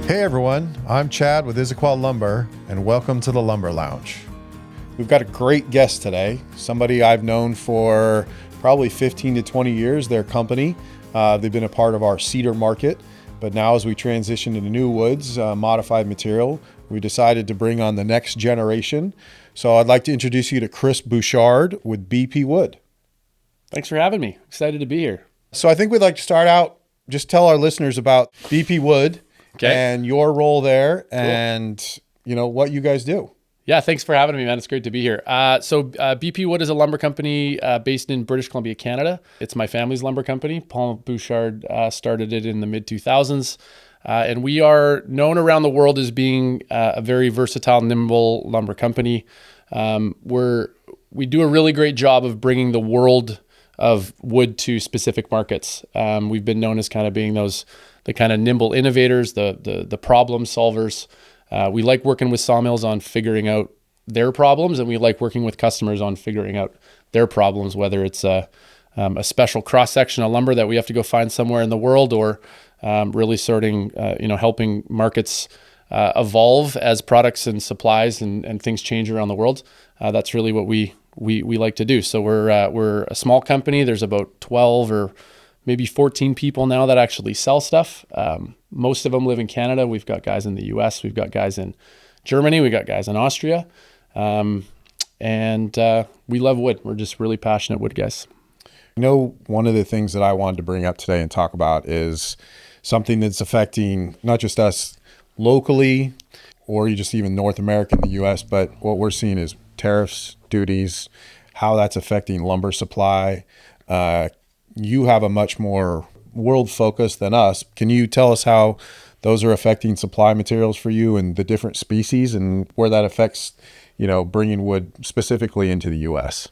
Hey everyone, I'm Chad with Issaquah Lumber, and welcome to the Lumber Lounge. We've got a great guest today, somebody I've known for probably 15 to 20 years, their company. They've been a part of our cedar market, but now as we transition into new woods, modified material, we decided to bring on the next generation. So I'd like to introduce you to Chris Bouchard with BPWood. Thanks for having me. Excited to be here. So I think we'd like to start out, just tell our listeners about BPWood. Okay. And your role there, and what you guys do. Yeah, thanks for having me, man. It's great to be here. BPWood is a lumber company based in British Columbia, Canada. It's my family's lumber company. Paul Bouchard started it in the mid-2000s. And we are known around the world as being a very versatile, nimble lumber company. We do a really great job of bringing the world of wood to specific markets. We've been known as kind of being the kind of nimble innovators, the problem solvers. We like working with sawmills on figuring out their problems, and we like working with customers on figuring out their problems, whether it's a special cross-section of lumber that we have to go find somewhere in the world, or really helping markets evolve as products and supplies and things change around the world. That's really what we like to do. So we're a small company. There's about 12 or maybe 14 people now that actually sell stuff. Most of them live in Canada. We've got guys in the US. We've got guys in Germany. We've got guys in Austria. And we love wood. We're just really passionate wood guys. One of the things that I wanted to bring up today and talk about is something that's affecting not just us locally or just even North America and the US, but what we're seeing is tariffs, duties, how that's affecting lumber supply. You have a much more world focus than us. Can you tell us how those are affecting supply materials for you and the different species, and where that affects, bringing wood specifically into the U.S.?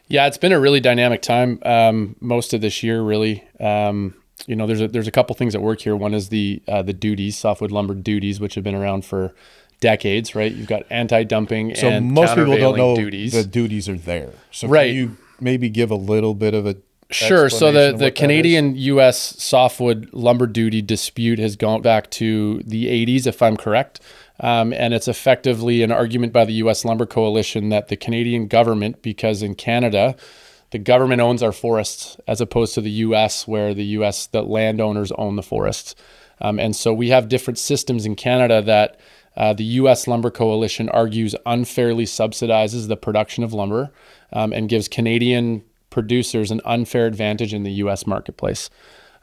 Yeah, it's been a really dynamic time most of this year, really. There's a couple things at work here. One is the duties, softwood lumber duties, which have been around for decades, right? You've got anti-dumping so and most people don't know duties. The duties are there. So right. Can you maybe give a little bit of a Sure. So the Canadian-U.S. softwood lumber duty dispute has gone back to the 80s, if I'm correct. And it's effectively an argument by the U.S. Lumber Coalition that the Canadian government, because in Canada, the government owns our forests as opposed to the U.S., where the landowners own the forests. And so we have different systems in Canada that the U.S. Lumber Coalition argues unfairly subsidizes the production of lumber and gives Canadian producers an unfair advantage in the U.S. marketplace.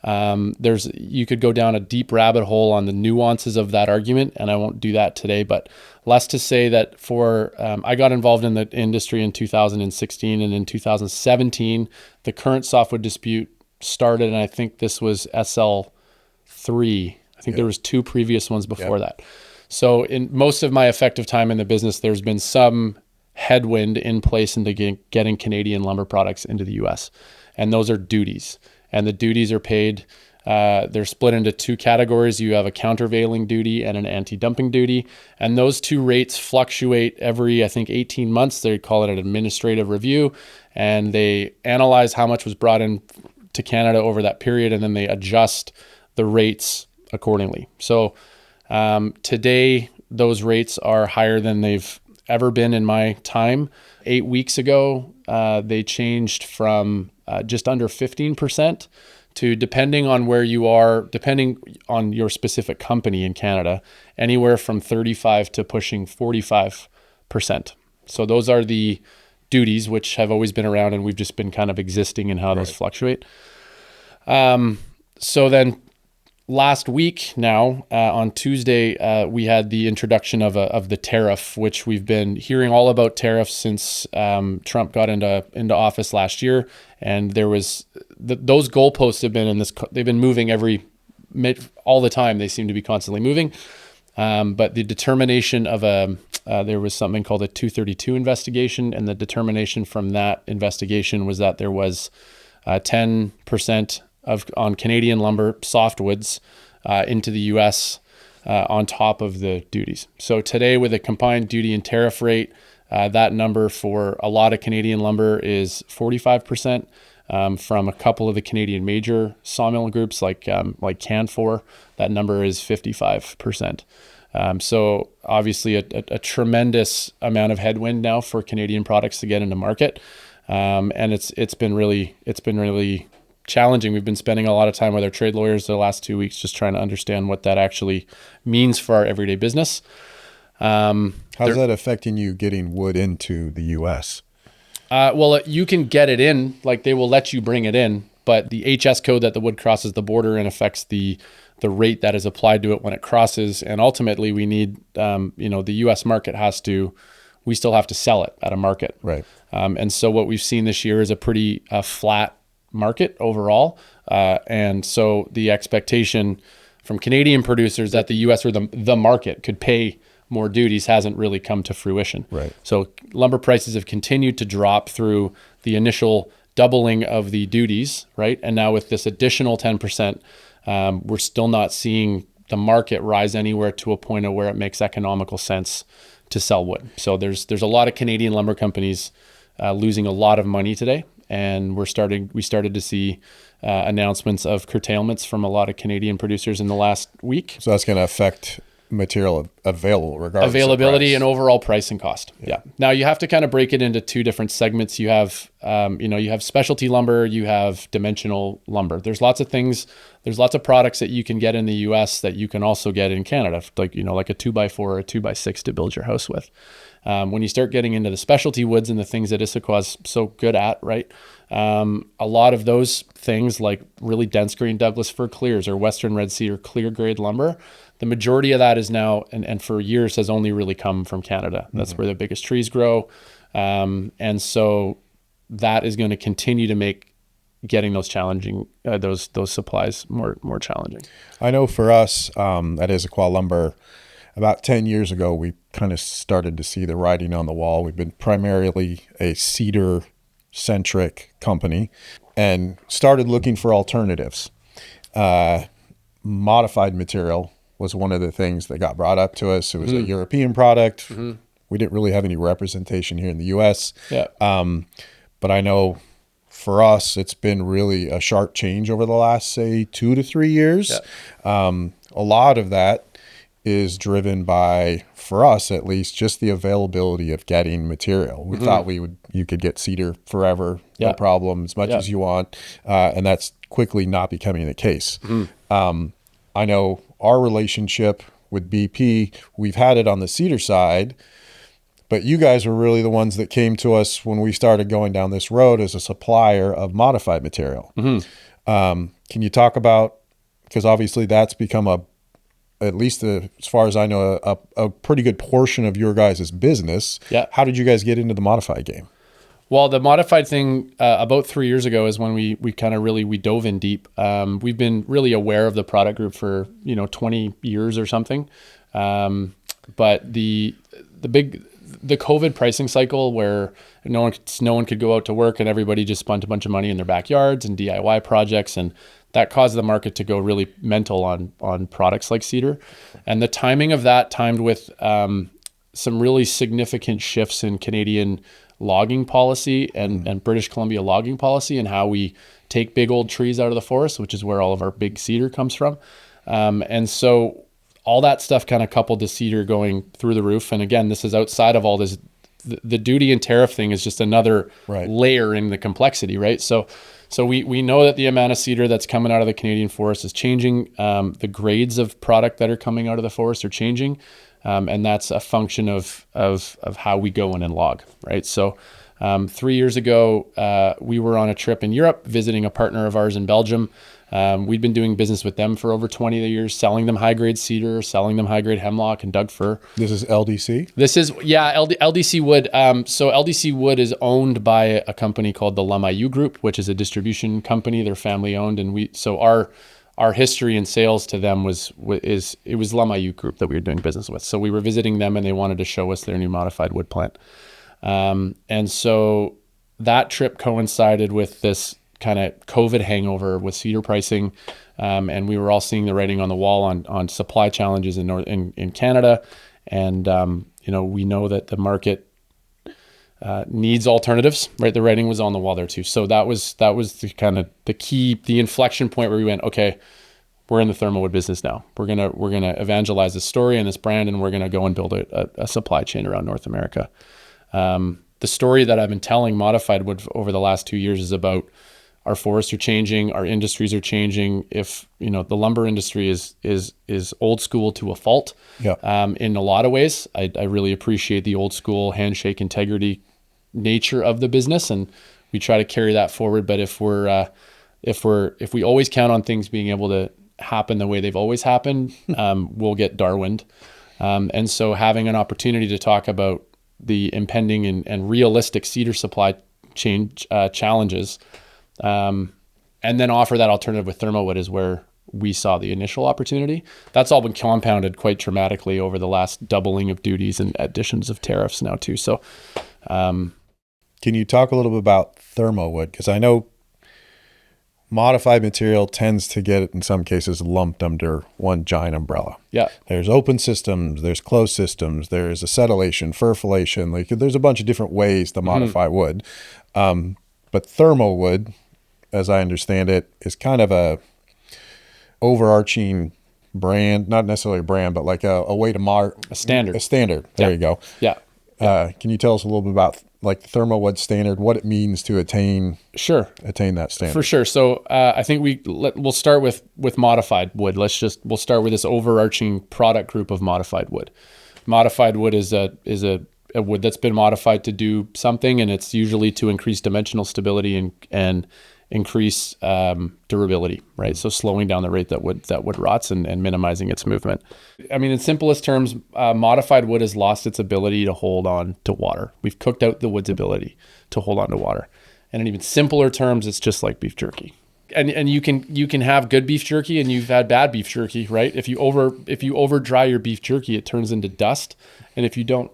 You could go down a deep rabbit hole on the nuances of that argument, and I won't do that today, but less to say that I got involved in the industry in 2016, and in 2017, the current softwood dispute started, and I think this was SL3. I think there was two previous ones before that. So in most of my effective time in the business, there's been some headwind in place into getting Canadian lumber products into the U.S. And those are duties. And the duties are paid, they're split into two categories. You have a countervailing duty and an anti-dumping duty. And those two rates fluctuate every, I think, 18 months. They call it an administrative review. And they analyze how much was brought in to Canada over that period, and then they adjust the rates accordingly. So today, those rates are higher than they've ever been in my time. 8 weeks ago, they changed from just under 15% to, depending on where you are, depending on your specific company in Canada, anywhere from 35 to pushing 45%. So those are the duties, which have always been around, and we've just been kind of existing in how those fluctuate. So then last week now, on Tuesday, we had the introduction of the tariff, which we've been hearing all about tariffs since Trump got into office last year. And there was those goalposts have been they've been moving all the time. They seem to be constantly moving. But the determination of there was something called a 232 investigation, and the determination from that investigation was that there was 10% on Canadian lumber softwoods into the U.S. On top of the duties. So today, with a combined duty and tariff rate, That number for a lot of Canadian lumber is 45%. From a couple of the Canadian major sawmill groups like Canfor, that number is 55%. So obviously a tremendous amount of headwind now for Canadian products to get into market. And it's been really challenging. We've been spending a lot of time with our trade lawyers the last 2 weeks just trying to understand what that actually means for our everyday business. How's that affecting you getting wood into the U.S.? Well, you can get it in, like they will let you bring it in, but the HS code that the wood crosses the border and affects the rate that is applied to it when it crosses. And ultimately we need, the U.S. market we still have to sell it at a market. Right. And so what we've seen this year is a pretty flat market overall. And so the expectation from Canadian producers that the U.S. or the market could pay more duties hasn't really come to fruition. Right. So lumber prices have continued to drop through the initial doubling of the duties, right? And now with this additional 10%, we're still not seeing the market rise anywhere to a point of where it makes economical sense to sell wood. So there's a lot of Canadian lumber companies losing a lot of money today, and we started to see announcements of curtailments from a lot of Canadian producers in the last week. So that's going to affect material available regardless availability of price. And overall pricing cost. Yeah. Now you have to kind of break it into two different segments. You have you have specialty lumber, you have dimensional lumber. There's lots of things, there's lots of products that you can get in the US that you can also get in Canada, like like a 2x4 or a 2x6 to build your house with. When you start getting into the specialty woods and the things that Issaquah is so good at, right? A lot of those things like really dense grain Douglas fir clears or Western red cedar clear grade lumber, the majority of that is now, and for years has only really come from Canada. That's where the biggest trees grow. And so that is going to continue to make getting those challenging, those supplies more challenging. I know for us, at Issaquah Lumber, about 10 years ago, we kind of started to see the writing on the wall. We've been primarily a cedar-centric company and started looking for alternatives. Modified material was one of the things that got brought up to us. It was a European product. We didn't really have any representation here in the U.S. Yeah. But I know for us, it's been really a sharp change over the last, say, 2 to 3 years. Yeah. A lot of that is driven by, for us at least, just the availability of getting material. We thought you could get cedar forever, no problem, as much as you want, and that's quickly not becoming the case. I know our relationship with BP, we've had it on the cedar side, but you guys were really the ones that came to us when we started going down this road as a supplier of modified material. Can you talk about, because obviously that's become at least as far as I know, a pretty good portion of your guys' business. Yeah. How did you guys get into the modified game? Well, the modified thing about 3 years ago is when we kind of really dove in deep. We've been really aware of the product group for 20 years or something, but the COVID pricing cycle where no one could go out to work and everybody just spent a bunch of money in their backyards and DIY projects, and that caused the market to go really mental on products like cedar. And the timing of that timed with some really significant shifts in Canadian logging policy and British Columbia logging policy and how we take big old trees out of the forest, which is where all of our big cedar comes from. And so all that stuff kind of coupled to cedar going through the roof. And again, this is outside of all this, the duty and tariff thing is just another layer in the complexity, right? So we know that the amount of cedar that's coming out of the Canadian forest is changing. The grades of product that are coming out of the forest are changing. And that's a function of how we go in and log, right? So 3 years ago, we were on a trip in Europe visiting a partner of ours in Belgium. We'd been doing business with them for over 20 years, selling them high-grade cedar, selling them high-grade hemlock and Doug fir. This is LDC? This is, LDC Wood. So LDC Wood is owned by a company called the LMIU Group, which is a distribution company. They're family-owned. And our history and sales to them was LMIU Group that we were doing business with. So we were visiting them and they wanted to show us their new modified wood plant. And so that trip coincided with this kind of COVID hangover with cedar pricing. And we were all seeing the writing on the wall on supply challenges in Canada. And, we know that the market needs alternatives, right? The writing was on the wall there too. So that was the kind of the key, the inflection point where we went, okay, we're in the ThermoWood business now. We're gonna evangelize this story and this brand, and we're gonna go and build a supply chain around North America. The story that I've been telling Modified Wood over the last 2 years is about our forests are changing, our industries are changing. If the lumber industry is old school to a fault, in a lot of ways, I really appreciate the old school handshake integrity nature of the business, and we try to carry that forward. But if we always count on things being able to happen the way they've always happened, we'll get Darwined. And so having an opportunity to talk about the impending and realistic cedar supply chain challenges, and then offer that alternative with ThermoWood is where we saw the initial opportunity. That's all been compounded quite dramatically over the last doubling of duties and additions of tariffs now too. So, can you talk a little bit about ThermoWood? Because I know modified material tends to get, in some cases, lumped under one giant umbrella. Yeah. There's open systems, there's closed systems, there's acetylation, furfilation. Like there's a bunch of different ways to modify wood. But ThermoWood, as I understand it, is kind of a overarching brand, not necessarily a brand, but like a way to a standard. A standard. There you go. Yeah. Can you tell us a little bit about like the ThermoWood standard, what it means to attain that standard? For sure. So I think we'll start with modified wood. We'll start with this overarching product group of modified wood. Modified wood is a wood that's been modified to do something, and it's usually to increase dimensional stability and increase durability, right? So slowing down the rate that wood rots and minimizing its movement. I mean, in simplest terms, modified wood has lost its ability to hold on to water. We've cooked out the wood's ability to hold on to water. And in even simpler terms, it's just like beef jerky. And you can have good beef jerky and you've had bad beef jerky, right? If you over dry your beef jerky, it turns into dust. And if you don't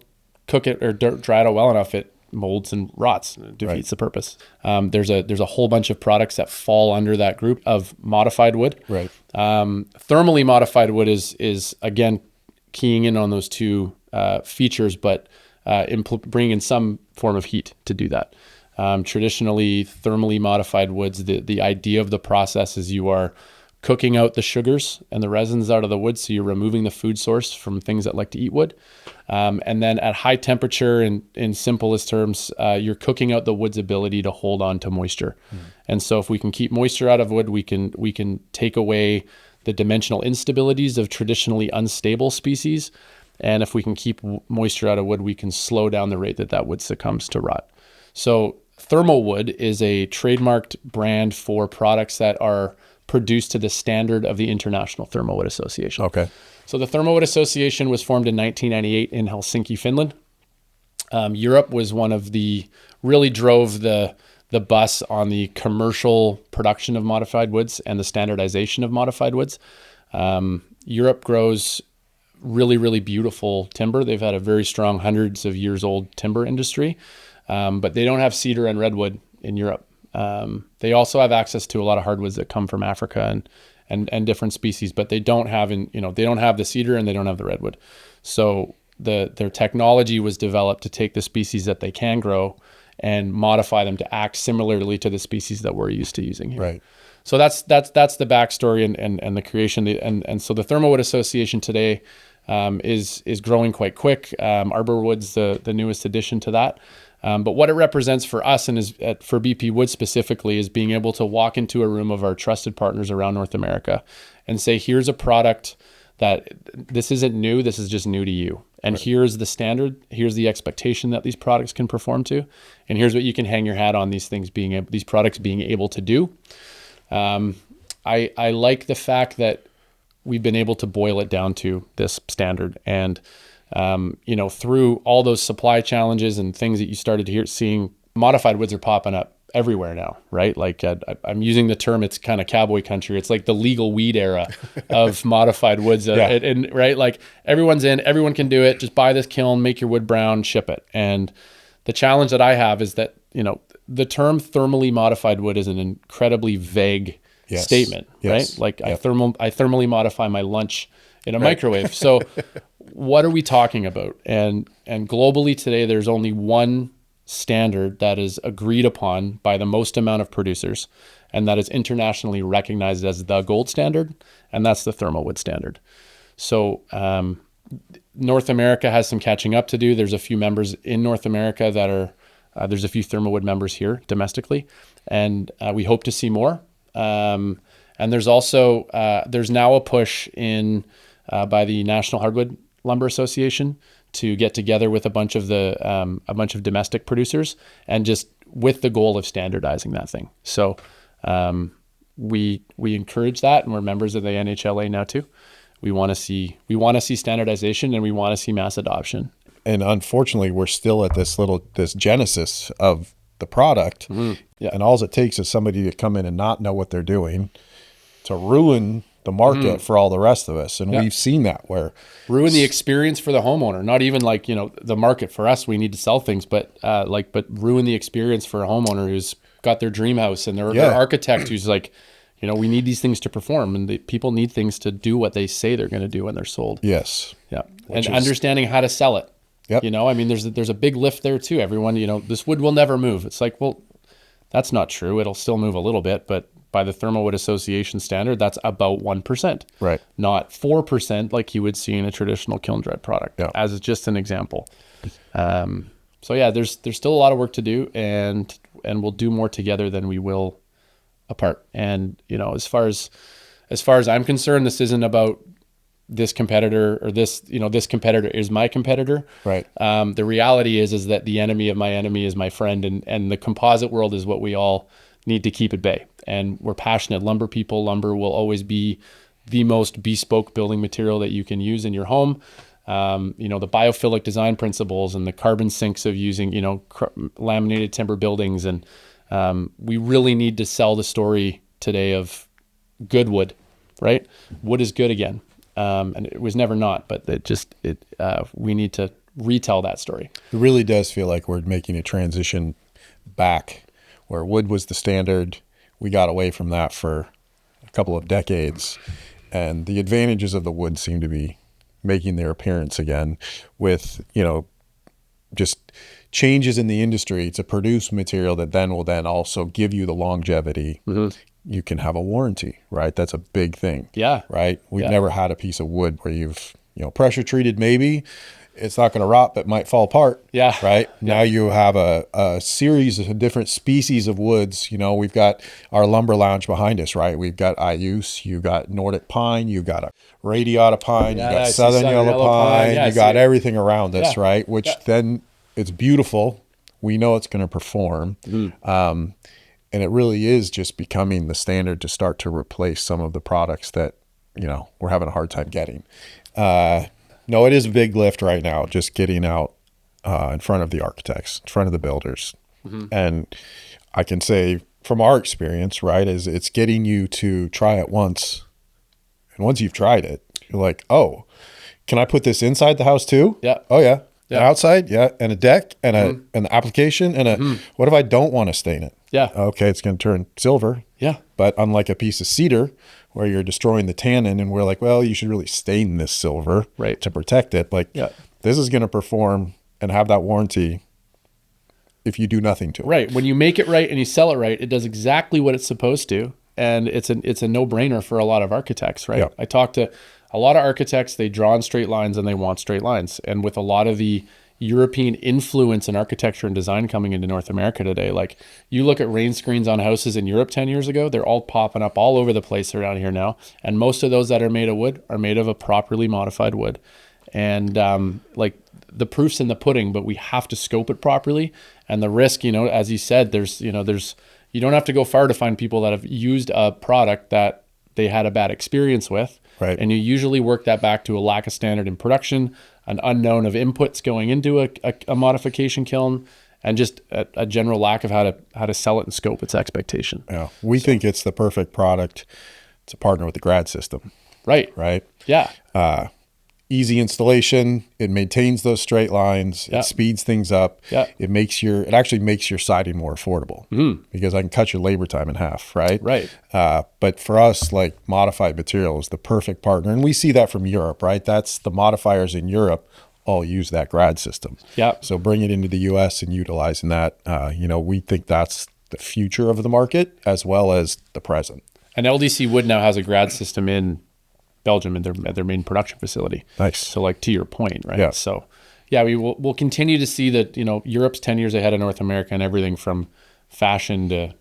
cook it or dry it out well enough, it molds and rots, defeats the purpose. There's a whole bunch of products that fall under that group of modified wood. Right. Thermally modified wood is again keying in on those two features, but bringing in some form of heat to do that. Traditionally, thermally modified woods, the idea of the process is you are cooking out the sugars and the resins out of the wood, so you're removing the food source from things that like to eat wood. And then at high temperature, in simplest terms, you're cooking out the wood's ability to hold on to moisture. And so if we can keep moisture out of wood, we can take away the dimensional instabilities of traditionally unstable species. And if we can keep moisture out of wood, we can slow down the rate that wood succumbs to rot. So ThermoWood is a trademarked brand for products that are produced to the standard of the International ThermoWood Association. Okay. So the ThermoWood Association was formed in 1998 in Helsinki, Finland. Europe was one of really drove the bus on the commercial production of modified woods and the standardization of modified woods. Europe grows really, really beautiful timber. They've had a very strong hundreds of years old timber industry, but they don't have cedar and redwood in Europe. They also have access to a lot of hardwoods that come from Africa and different species, but they don't have they don't have the cedar and they don't have the redwood. So their technology was developed to take the species that they can grow and modify them to act similarly to the species that we're used to using here. Right. So that's the backstory and the creation. And so the ThermoWood Association today is growing quite quick. Arborwood's the newest addition to that. But what it represents for us and for BPWood specifically is being able to walk into a room of our trusted partners around North America and say, here's a product that this isn't new, this is just new to you. And here's the standard, here's the expectation that these products can perform to, and here's what you can hang your hat on these products being able to do. I like the fact that we've been able to boil it down to this standard. And through all those supply challenges and things that you started seeing, modified woods are popping up everywhere now, right? Like I'm using the term, it's kind of cowboy country. It's like the legal weed era of modified woods. And right, like everyone can do it. Just buy this kiln, make your wood brown, ship it. And the challenge that I have is that, the term thermally modified wood is an incredibly vague statement, right? Like I thermally modify my lunch in a microwave. So what are we talking about? And globally today, there's only one standard that is agreed upon by the most amount of producers, and that is internationally recognized as the gold standard, and that's the ThermoWood standard. So North America has some catching up to do. There's a few members in North America that are, there's a few ThermoWood members here domestically, and we hope to see more. And there's also, there's now a push in by the National Hardwood Lumber Association to get together with a bunch of domestic producers, and just with the goal of standardizing that thing. So we encourage that, and we're members of the NHLA now too. We want to see standardization, and we want to see mass adoption. And unfortunately, we're still at this genesis of the product. Yeah. And all it takes is somebody to come in and not know what they're doing to ruin the market for all the rest of us. And we've seen that, where ruin the experience for the homeowner, not even like, the market for us, we need to sell things, but ruin the experience for a homeowner who's got their dream house, and their architect who's like, we need these things to perform, and people need things to do what they say they're going to do when they're sold. Yes. Yeah. And understanding how to sell it. Yep. I mean, there's a big lift there too. Everyone, this wood will never move. It's like, well, that's not true. It'll still move a little bit, but by the ThermoWood Association standard, that's about 1%. Right. Not 4% like you would see in a traditional kiln dried product, as just an example. So yeah, there's still a lot of work to do, and we'll do more together than we will apart. And as far as I'm concerned, this isn't about this competitor or this competitor is my competitor. Right. The reality is that the enemy of my enemy is my friend, and the composite world is what we all need to keep at bay. And we're passionate lumber people. Lumber will always be the most bespoke building material that you can use in your home. The biophilic design principles and the carbon sinks of using, laminated timber buildings. And we really need to sell the story today of good wood, right? Wood is good again. And it was never not, but we need to retell that story. It really does feel like we're making a transition back, where wood was the standard. We got away from that for a couple of decades, and the advantages of the wood seem to be making their appearance again, with just changes in the industry to produce material that will also give you the longevity. You can have a warranty, right? That's a big thing. Yeah. Right. We've never had a piece of wood where you've pressure treated. Maybe it's not going to rot, but might fall apart. Yeah. Right. Now you have a series of different species of woods. We've got our lumber lounge behind us, right? We've got iuse, you've got Nordic pine, you've got a radiata pine, you've got southern yellow pine, you got everything around us, right? Which then it's beautiful. We know it's going to perform. And it really is just becoming the standard to start to replace some of the products that, we're having a hard time getting. No, it is a big lift right now, just getting out in front of the architects, in front of the builders. And I can say from our experience, right, is it's getting you to try it once. And once you've tried it, you're like, oh, can I put this inside the house too? Yeah. Oh, yeah. And outside, and a deck, and an application, and what if I don't want to stain it? Yeah. Okay, it's going to turn silver. Yeah. But unlike a piece of cedar where you're destroying the tannin, and we're like, well, you should really stain this silver to protect it. This is going to perform and have that warranty if you do nothing to it. Right. When you make it right and you sell it right, it does exactly what it's supposed to. And it's a no-brainer for a lot of architects, right? Yeah. I talk to a lot of architects, they draw in straight lines and they want straight lines. And with a lot of the European influence in architecture and design coming into North America today, like you look at rain screens on houses in Europe 10 years ago, they're all popping up all over the place around here now. And most of those that are made of wood are made of a properly modified wood. And the proof's in the pudding, but we have to scope it properly. And the risk, as you said, you don't have to go far to find people that have used a product that they had a bad experience with. Right. And you usually work that back to a lack of standard in production, an unknown of inputs going into a modification kiln, and just a general lack of how to sell it and scope its expectation. Yeah. We think it's the perfect product to partner with the GRAD system. Right. Right. Yeah. Easy installation. It maintains those straight lines. Yeah. It speeds things up. Yeah. It actually makes your siding more affordable because I can cut your labor time in half. Right. Right. But for us, like modified material is the perfect partner. And we see that from Europe, right? That's the modifiers in Europe all use that GRAD system. Yeah. So bring it into the U.S. and utilizing that. We think that's the future of the market as well as the present. And LDC Wood now has a GRAD system in Belgium at their main production facility. Nice. So like to your point, right? Yeah. So yeah, we'll continue to see that, Europe's 10 years ahead of North America and everything from fashion to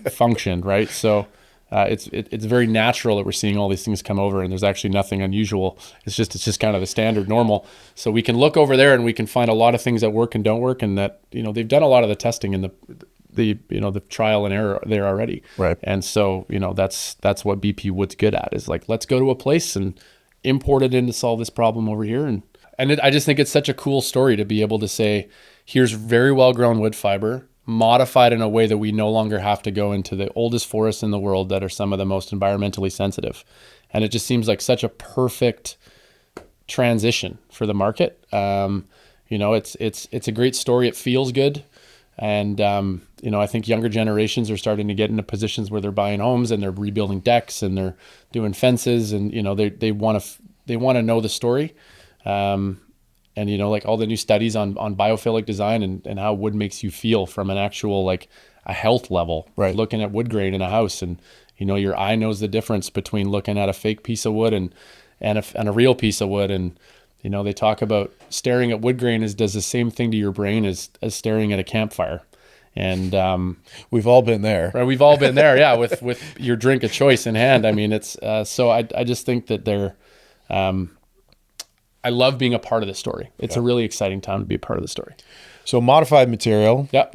function, right? So it's very natural that we're seeing all these things come over, and there's actually nothing unusual. It's just kind of the standard normal. So we can look over there and we can find a lot of things that work and don't work, and that they've done a lot of the testing and the trial and error there already. Right. And so that's what BPWood's good at, is like, let's go to a place and import it in to solve this problem over here. And I just think it's such a cool story to be able to say, here's very well grown wood fiber, modified in a way that we no longer have to go into the oldest forests in the world that are some of the most environmentally sensitive. And it just seems like such a perfect transition for the market. It's a great story. It feels good. And, I think younger generations are starting to get into positions where they're buying homes and they're rebuilding decks and they're doing fences, and, they want to know the story. Like all the new studies on biophilic design and how wood makes you feel from an actual, like a health level, right? Looking at wood grain in a house, and, your eye knows the difference between looking at a fake piece of wood and a real piece of wood. And, they talk about staring at wood grain does the same thing to your brain as staring at a campfire. And we've all been there. Right, we've all been there, yeah, with your drink of choice in hand. I mean, it's so I just think that they're I love being a part of the story. It's a really exciting time to be a part of the story. So modified material. Yeah.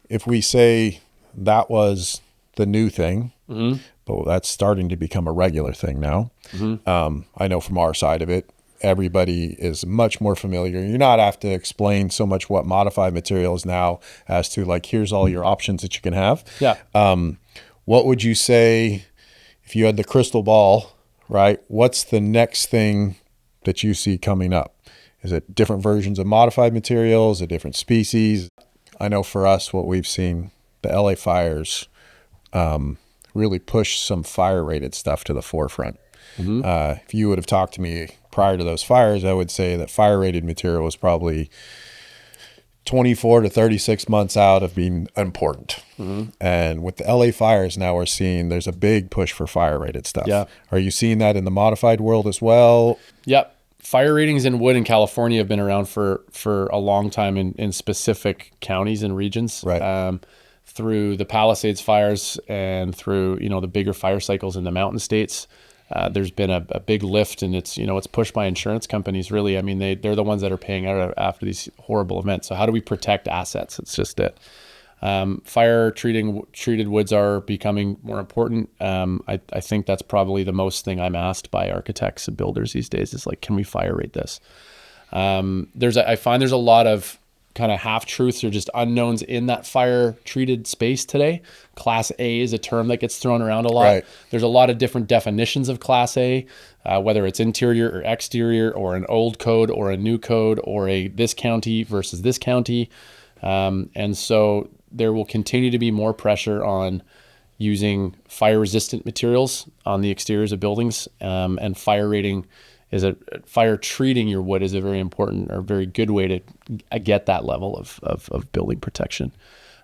If we say that was the new thing, mm-hmm. but that's starting to become a regular thing now. Mm-hmm. I know from our side of it, everybody is much more familiar. You're not have to explain so much what modified material is now as to like, here's all your options that you can have. Yeah. What would you say if you had the crystal ball, right? What's the next thing that you see coming up? Is it different versions of modified materials, a different species? I know for us, what we've seen, the LA fires really push some fire rated stuff to the forefront. Mm-hmm. If you would have talked to me prior to those fires, I would say that fire rated material was probably 24 to 36 months out of being important. Mm-hmm. And with the LA fires, now we're seeing there's a big push for fire rated stuff. Yeah. Are you seeing that in the modified world as well? Yep. Fire ratings in wood in California have been around for a long time in specific counties and regions. Right. Through the Palisades fires and through, the bigger fire cycles in the mountain states. There's been a big lift, and it's pushed by insurance companies, really. I mean, they're the ones that are paying out after these horrible events. So how do we protect assets? It's just it. Fire treated woods are becoming more important. I think that's probably the most thing I'm asked by architects and builders these days is like, can we fire rate this? I find there's a lot of kind of half truths or just unknowns in that fire treated space today. Class A is a term that gets thrown around a lot. Right. There's a lot of different definitions of Class A, whether it's interior or exterior or an old code or a new code or this county versus this county. And so there will continue to be more pressure on using fire resistant materials on the exteriors of buildings, and fire treating your wood is a very important or very good way to get that level of building protection.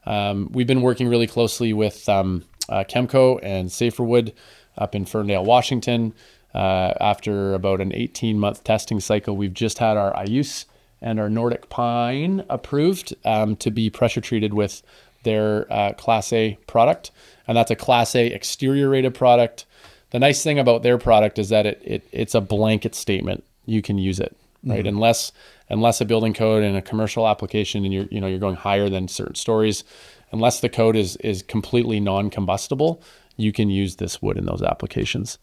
We've been working really closely with Chemco and SaferWood up in Ferndale, Washington. After about an 18-month testing cycle, we've just had our IUS and our Nordic Pine approved to be pressure treated with their Class A product. And that's a Class A exterior rated product. The nice thing about their product is that it's a blanket statement. You can use it, right? Mm-hmm. Unless a building code and a commercial application and you're going higher than certain stories, unless the code is completely non-combustible, you can use this wood in those applications,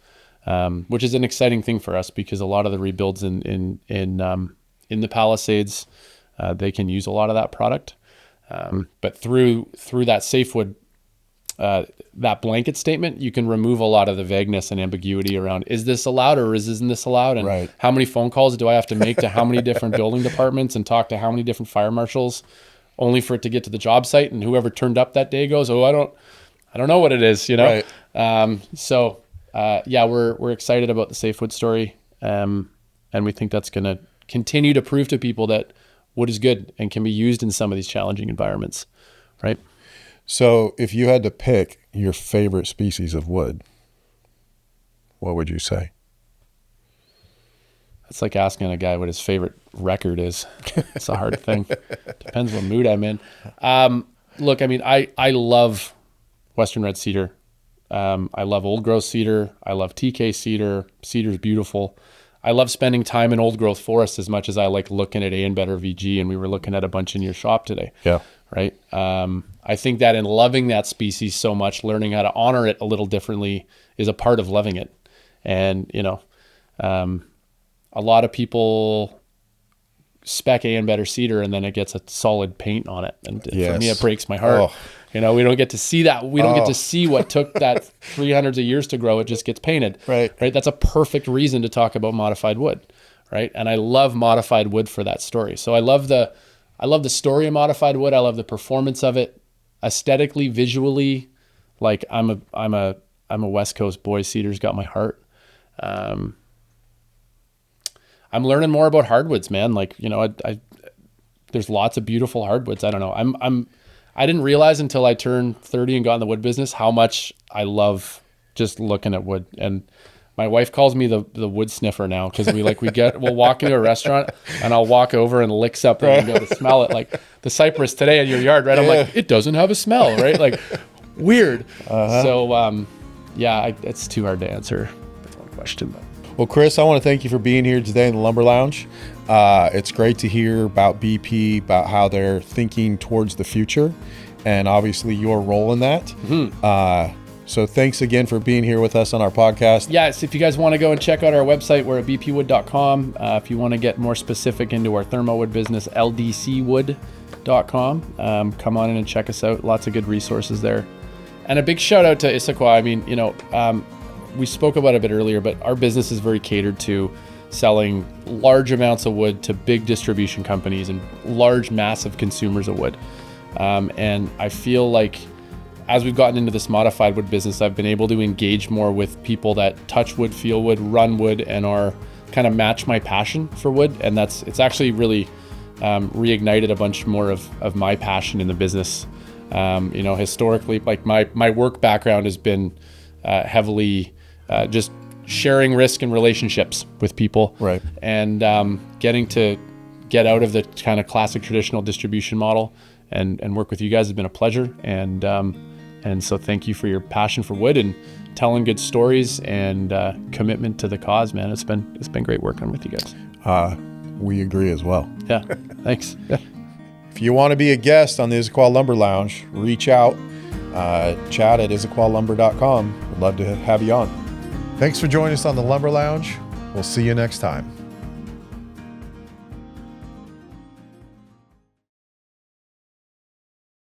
which is an exciting thing for us because a lot of the rebuilds in the Palisades, they can use a lot of that product. But through that SafeWood, that blanket statement, you can remove a lot of the vagueness and ambiguity around, is this allowed or isn't this allowed? And right. How many phone calls do I have to make to how many different building departments and talk to how many different fire marshals only for it to get to the job site? And whoever turned up that day goes, oh, I don't know what it is, Right. We're excited about the SafeWood story. And we think that's going to continue to prove to people that wood is good and can be used in some of these challenging environments, right? So if you had to pick your favorite species of wood, what would you say? It's like asking a guy what his favorite record is. It's a hard thing. Depends what mood I'm in. Look, I mean, I love Western red cedar. I love old growth cedar. I love TK cedar. Cedar's beautiful. I love spending time in old growth forests as much as I like looking at A&B or VG, and we were looking at a bunch in your shop today. Yeah. Right. I think that in loving that species so much, learning how to honor it a little differently is a part of loving it. And, you know, a lot of people spec A&B or cedar and then it gets a solid paint on it. And for me, it breaks my heart. Oh. You know, we don't get to see that. We don't get to see what took that 300s of years to grow. It just gets painted. Right. That's a perfect reason to talk about modified wood. Right. And I love modified wood for that story. So I love the story of modified wood. I love the performance of it, aesthetically, visually. Like I'm a West Coast boy. Cedar's got my heart. I'm learning more about hardwoods, man. Like, you know, there's lots of beautiful hardwoods. I don't know. I didn't realize until I turned 30 and got in the wood business how much I love just looking at wood. And my wife calls me the wood sniffer now, because we'll walk into a restaurant and I'll walk over and lick something and go to smell it. Like the cypress today in your yard, right? I'm like, it doesn't have a smell, right? Like weird. So it's too hard to answer with one question. But. Well, Chris, I want to thank you for being here today in the Lumber Lounge. It's great to hear about BP, about how they're thinking towards the future, and obviously your role in that. Mm-hmm. So thanks again for being here with us on our podcast. Yes, if you guys want to go and check out our website, we're at bpwood.com. If you want to get more specific into our ThermoWood business, ldcwood.com. Come on in and check us out. Lots of good resources there. And a big shout out to Issaquah. I mean, you know, we spoke about it a bit earlier, but our business is very catered to selling large amounts of wood to big distribution companies and large, massive consumers of wood. And I feel like as we've gotten into this modified wood business, I've been able to engage more with people that touch wood, feel wood, run wood, and are kind of match my passion for wood. And it's actually really reignited a bunch more of my passion in the business. You know, historically, like my work background has been heavily just sharing risk and relationships with people, right? And getting to get out of the kind of classic traditional distribution model and work with you guys has been a pleasure. And so thank you for your passion for wood and telling good stories and commitment to the cause, man. It's been great working with you guys. We agree as well. Yeah, thanks. Yeah. If you want to be a guest on the Issaquah Lumber Lounge, reach out. Chat at issaquahlumber.com. We'd love to have you on. Thanks for joining us on the Lumber Lounge. We'll see you next time.